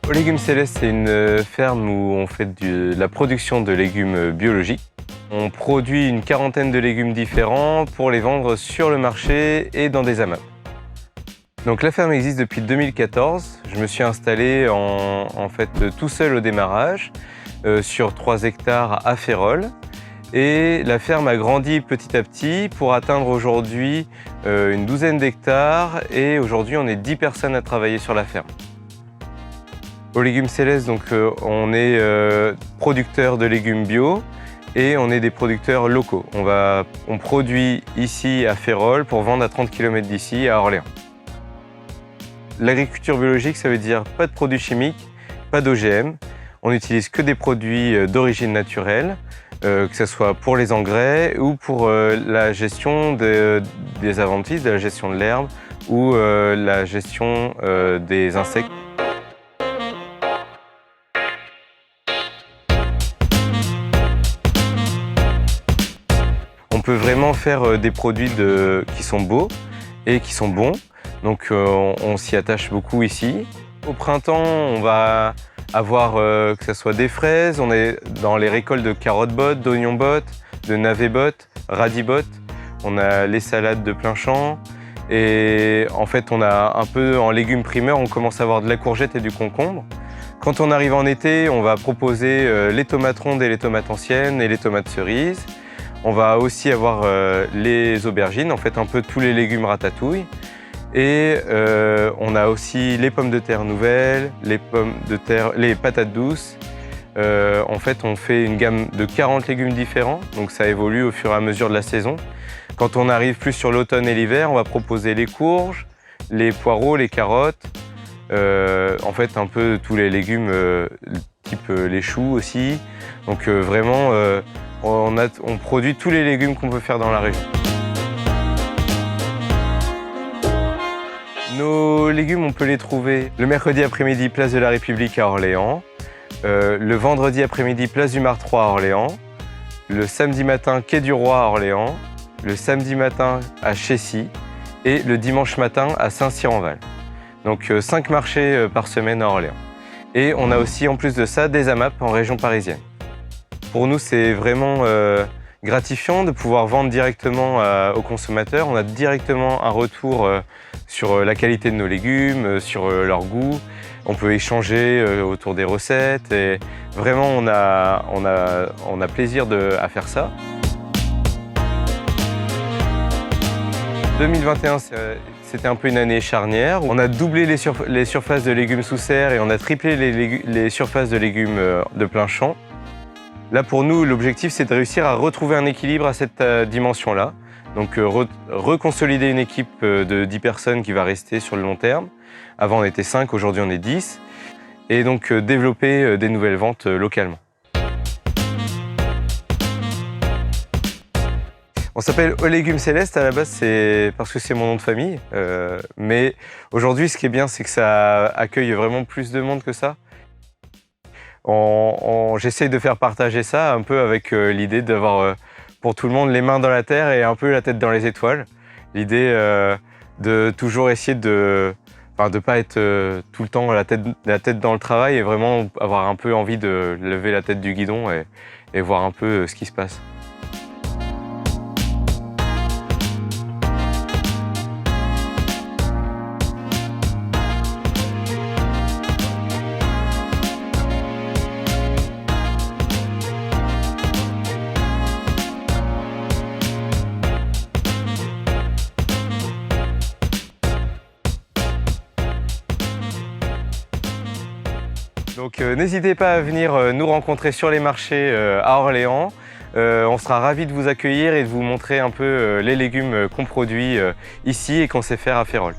Aux Légumes Célestes, c'est une ferme où on fait de la production de légumes biologiques. On produit une quarantaine de légumes différents pour les vendre sur le marché et dans des AMAP. Donc la ferme existe depuis 2014. Je me suis installé en fait tout seul au démarrage sur 3 hectares à Férolles. Et la ferme a grandi petit à petit pour atteindre aujourd'hui une douzaine d'hectares. Et aujourd'hui, on est 10 personnes à travailler sur la ferme. Aux Légumes Célestes, donc, on est producteur de légumes bio et on est des producteurs locaux. On produit ici à Férolles pour vendre à 30 km d'ici, à Orléans. L'agriculture biologique, ça veut dire pas de produits chimiques, pas d'OGM. On n'utilise que des produits d'origine naturelle, que ce soit pour les engrais ou pour la gestion des adventices, de la gestion de l'herbe ou la gestion des insectes. On peut vraiment faire des produits qui sont beaux et qui sont bons. Donc on s'y attache beaucoup ici. Au printemps, on va avoir que ce soit des fraises. On est dans les récoltes de carottes bottes, d'oignons bottes, de navets bottes, radis bottes. On a les salades de plein champ. Et en fait, on a un peu en légumes primeurs, on commence à avoir de la courgette et du concombre. Quand on arrive en été, on va proposer les tomates rondes et les tomates anciennes et les tomates cerises. On va aussi avoir les aubergines, en fait un peu tous les légumes ratatouille. Et on a aussi les pommes de terre nouvelles, les patates douces. En fait, on fait une gamme de 40 légumes différents, donc ça évolue au fur et à mesure de la saison. Quand on arrive plus sur l'automne et l'hiver, on va proposer les courges, les poireaux, les carottes. En fait, un peu tous les légumes, type les choux aussi. Donc vraiment, on produit tous les légumes qu'on peut faire dans la région. Nos légumes, on peut les trouver le mercredi après-midi, place de la République à Orléans, le vendredi après-midi, place du Mare 3 à Orléans, le samedi matin, quai du Roi à Orléans, le samedi matin à Chessy et le dimanche matin à Saint-Cyr-en-Val. Donc 5 marchés par semaine à Orléans. Et on a aussi, en plus de ça, des AMAP en région parisienne. Pour nous, c'est vraiment gratifiant de pouvoir vendre directement aux consommateurs. On a directement un retour sur la qualité de nos légumes, sur leur goût. On peut échanger autour des recettes et vraiment on a plaisir à faire ça. 2021, c'était un peu une année charnière. On a doublé les surfaces de légumes sous serre et on a triplé les surfaces de légumes de plein champ. Là, pour nous, l'objectif, c'est de réussir à retrouver un équilibre à cette dimension-là. Donc, reconsolider une équipe de 10 personnes qui va rester sur le long terme. Avant, on était 5, aujourd'hui, on est 10. Et donc, développer des nouvelles ventes localement. On s'appelle Aux Légumes Célestes, à la base, c'est parce que c'est mon nom de famille. Mais aujourd'hui, ce qui est bien, c'est que ça accueille vraiment plus de monde que ça. J'essaye de faire partager ça un peu avec l'idée d'avoir pour tout le monde les mains dans la terre et un peu la tête dans les étoiles. L'idée de toujours essayer de pas être tout le temps la tête dans le travail et vraiment avoir un peu envie de lever la tête du guidon et voir un peu ce qui se passe. Donc n'hésitez pas à venir nous rencontrer sur les marchés à Orléans. On sera ravis de vous accueillir et de vous montrer un peu les légumes qu'on produit ici et qu'on sait faire à Férolles.